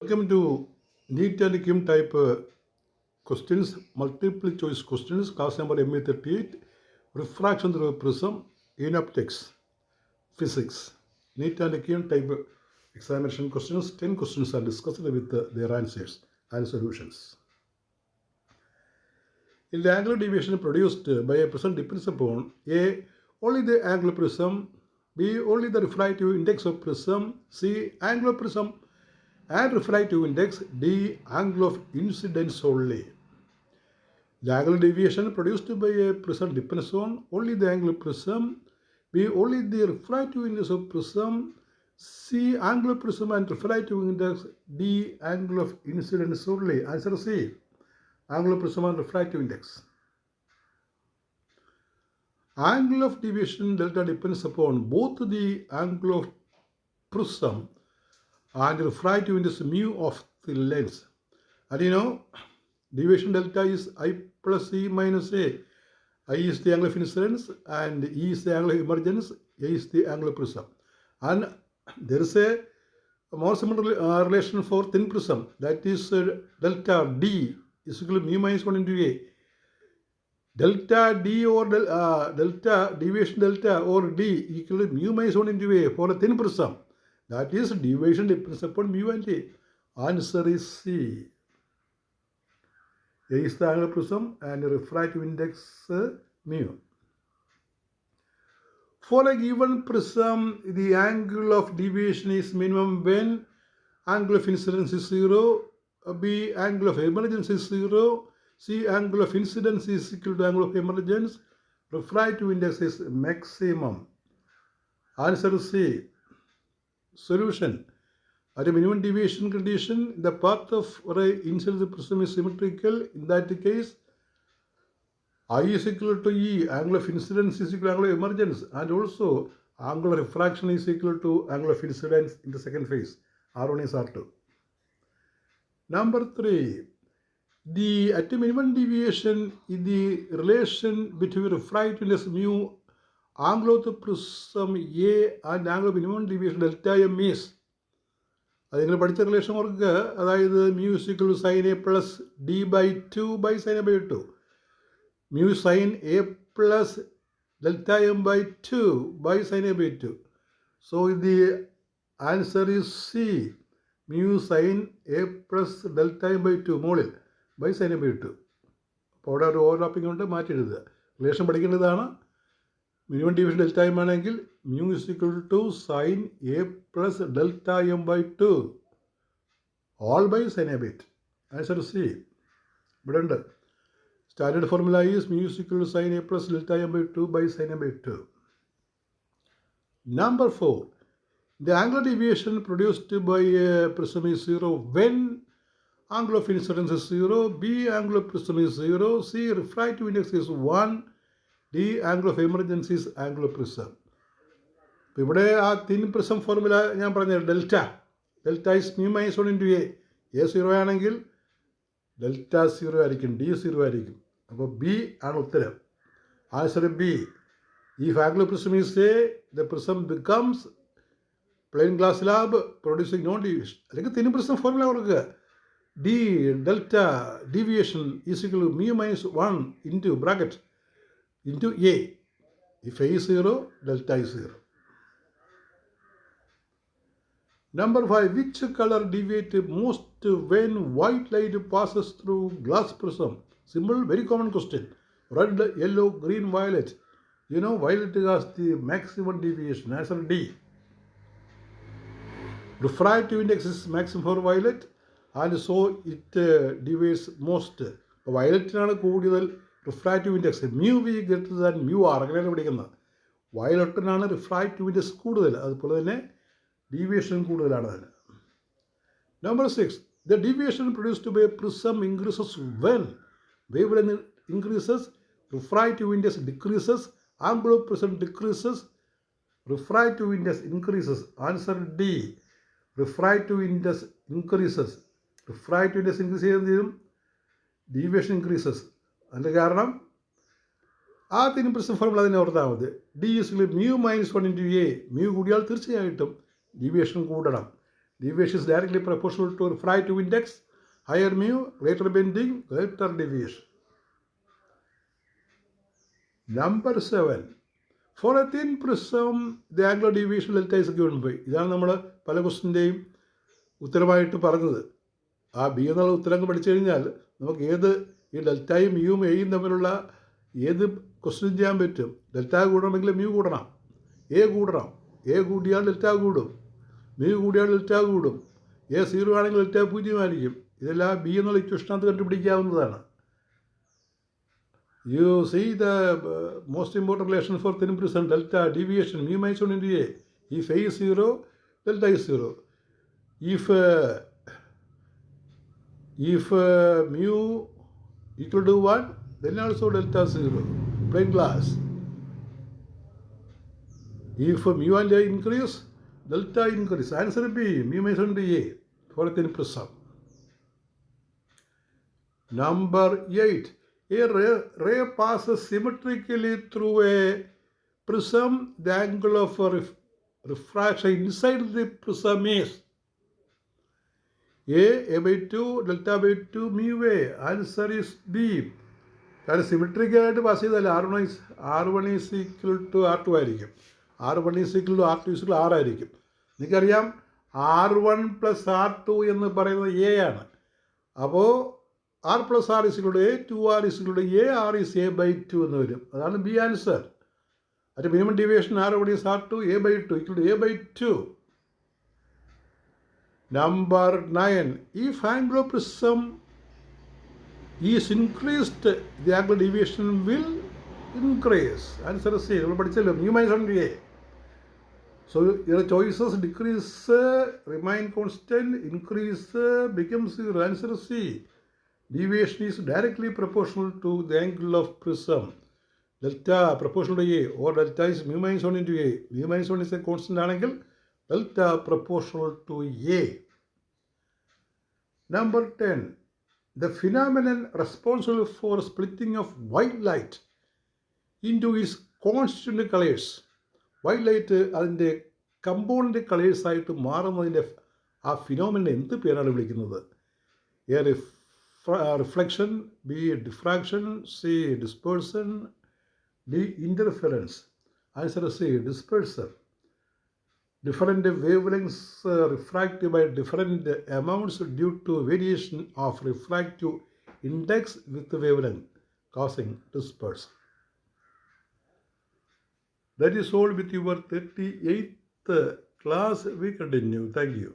Welcome to NEET and KIM type questions, multiple choice questions, class number ME38, refraction through a prism, in optics, physics. NEET and KIM type examination questions, 10 questions are discussed with their answers and solutions. In the angular deviation produced by a prism depends upon A. Only the angular prism, B. Only the refractive index of prism, C. Angular prism and refractive index, D. Angle of incidence only. The angular deviation produced by a prism depends on only the angular prism, B. Only the refractive index of prism, C. Angular prism and refractive index, D. Angle of incidence only. Answer C. Angular prism and refractive index. Angle of deviation delta depends upon both the angle of prism and refractive index mu of the lens. And you know, deviation delta is I plus E minus A. I is the angle of incidence and E is the angle of emergence, A is the angle of prism. And there is a more similar relation for thin prism, that is delta D is equal to mu minus 1 into A. Delta D or delta deviation delta or D equal to mu minus 1 into A for a thin prism. That is deviation depends upon mu and A. Answer is C. A is the angular prism and refractive index mu. For a given prism, the angle of deviation is minimum when angle of incidence is 0, B. Angle of emergence is 0, C. Angle of incidence is equal to angle of emergence, refractive index is maximum. Answer is C. Solution. At a minimum deviation condition, the path of ray inside the prism is symmetrical. In that case, I is equal to E, angle of incidence is equal to angle of emergence, and also angle of refraction is equal to angle of incidence in the second phase. R1 is R2. Number 3. At a minimum deviation, in the relation between refractiveness mu, angle of the prism A and angle of minimum deviation delta M is. അത് നിങ്ങൾ പഠിച്ച relation ഓർക്കുക. അതായത് mu equal to sine A plus D by 2 by sine A by 2. Mu sine A plus delta M by 2 by sine A by 2. So the answer is C. Mu sine A plus delta M by 2 മുകളിൽ by sine A by 2. അപ്പോൾ അവിടെ ഒരു overlapping കൊണ്ട് മാറ്റി എഴുതുക. Relation പഠിക്കേണ്ടതാണ്. Minimum deviation delta M ആണെങ്കിൽ mu is equal to sine A plus delta M by 2 whole by sine A by 2. Answer C. ഇവിടെ ഉണ്ട്. Standard formula is mu is equal to sine A plus delta M by 2 by sine A by 2. Number 4. The angular deviation produced by a prism is 0 when angle of incidence is 0, B. Angle of prism is 0, C. Refractive index is 1, D. Angle of emergence is angle of prism. ഇപ്പോൾ ഇവിടെ ആ thin prism formula ഞാൻ പറഞ്ഞത് delta is mu minus 1 into A 0 ആണെങ്കിൽ delta 0 ആയിരിക്കും, D 0 ആയിരിക്കും. അപ്പോൾ B ആണ് ഉത്തരം. Answer B. If angular prism is A, the prism becomes plain glass slab producing no deviation. അല്ലെങ്കിൽ തിൻ പ്രിസം ഫോർമുല കൊടുക്കുക. D delta deviation is equal to mu minus 1 into bracket into A. If A is 0, delta is 0. Number 5. Which color deviates most when white light passes through glass prism? Simple, very common question. Red, yellow, green, violet. You know, violet has the maximum deviation. Answer D. Refractive index is maximum for violet and so it deviates most. വയലറ്റിനാണ് കൂടുതൽ refractive index. Mu V greater than mu R, അങ്ങനെയാണ് പഠിക്കുന്നത്. വയലറ്റിനാണ് refractive index കൂടുതൽ, അതുപോലെ തന്നെ deviation കൂടുതലാണ് അതിന്. Number 6. The deviation produced by a prism increases when wavelength increases, refractive index decreases, angle of prism decreases, refractive index increases. Answer D. Refractive index increases. Refractive index increase ചെയ്യുന്നത് ചെയ്യും, deviation increases. അതിൻ്റെ കാരണം ആ thin prism formula അതിനെ ഓർത്താൽ മതി. D is mu minus 1 into A. Mu കൂടിയാൽ തീർച്ചയായിട്ടും ഡീവിയേഷൻ കൂടണം. Deviation is directly proportional to refractive index. Higher mu, greater bending, greater deviation. Number 7. For a thin prism, the angular deviation delta is given by. ഇതാണ് നമ്മൾ പല ക്വസ്റ്റിൻ്റെയും ഉത്തരമായിട്ട് പറഞ്ഞത്. ആ B എന്നുള്ള ഉത്തരം പഠിച്ചു കഴിഞ്ഞാൽ നമുക്ക് ഏത് ഈ ഡെൽറ്റയും മ്യൂവും എയും തമ്മിലുള്ള ഏത് ക്വസ്റ്റ്യൻ ചെയ്യാൻ പറ്റും. ഡെൽറ്റ കൂടണമെങ്കിൽ മ്യൂ കൂടണം, എ കൂടണം. എ കൂടിയാൽ ഡെൽറ്റ കൂടും, മ്യൂ കൂടിയാൽ ഡെൽറ്റ കൂടും. എ 0 ആണെങ്കിൽ ഡെൽറ്റ 0 ആയിരിക്കും. ഇതെല്ലാം ബി എന്നുള്ള ഇക്വേഷനകത്ത് കണ്ടുപിടിക്കാവുന്നതാണ്. You see the most important relation for thin prism, delta deviation, mu minus 1 into A. If A is 0, delta is 0. If mu equal to 1, then also delta 0. Plain glass. If mu and A increase, delta increase. Answer B, mu minus 1 into A for a thin prism. Number 8. A ray passes symmetrically through a prism. The angle of refraction inside the prism is A by 2, delta by 2, mu A. Answer is B. കാരണം സിമെട്രിക്കലായിട്ട് pass ചെയ്താൽ R1 is equal to R2 ആയിരിക്കും. R1 is equal to R2 is equal to R ആയിരിക്കും. നിങ്ങൾക്കറിയാം R1 plus R2 എന്ന് പറയുന്നത് A ആണ്. അപ്പോൾ R plus R is equal to A, 2R is equal to A, R is A by 2 എന്ന് വരും. അതാണ് ബി ആൻസർ. അതിൻ്റെ minimum deviation R1 is R2, A by 2 equal to A by 2. Number 9. If angular prism is increased, the angular deviation will increase. Answer is C. നമ്മൾ പഠിച്ചല്ലോ, mu minus 1 A. So your choices decrease, remain constant, increase, become 0. Answer is C. Deviation is directly proportional to the angle of prism. Delta proportional to A, or delta is mu minus 1 into A. Mu minus 1 is a constant ആണെങ്കിൽ delta proportional to A. Number 10. The phenomenon responsible for splitting of white light into its constituent colors. White light അതിൻ്റെ component കളേഴ്സായിട്ട് മാറുന്നതിൻ്റെ ആ ഫിനോമിനെ എന്ത് പേരാണ് വിളിക്കുന്നത്? Reflection, B. Diffraction, C. Dispersion, D. Interference. Answer is C. Dispersion. Different wavelengths refract by different amounts due to variation of refractive index with the wavelength, causing dispersion. That is all with your 38th class. We continue. Thank you.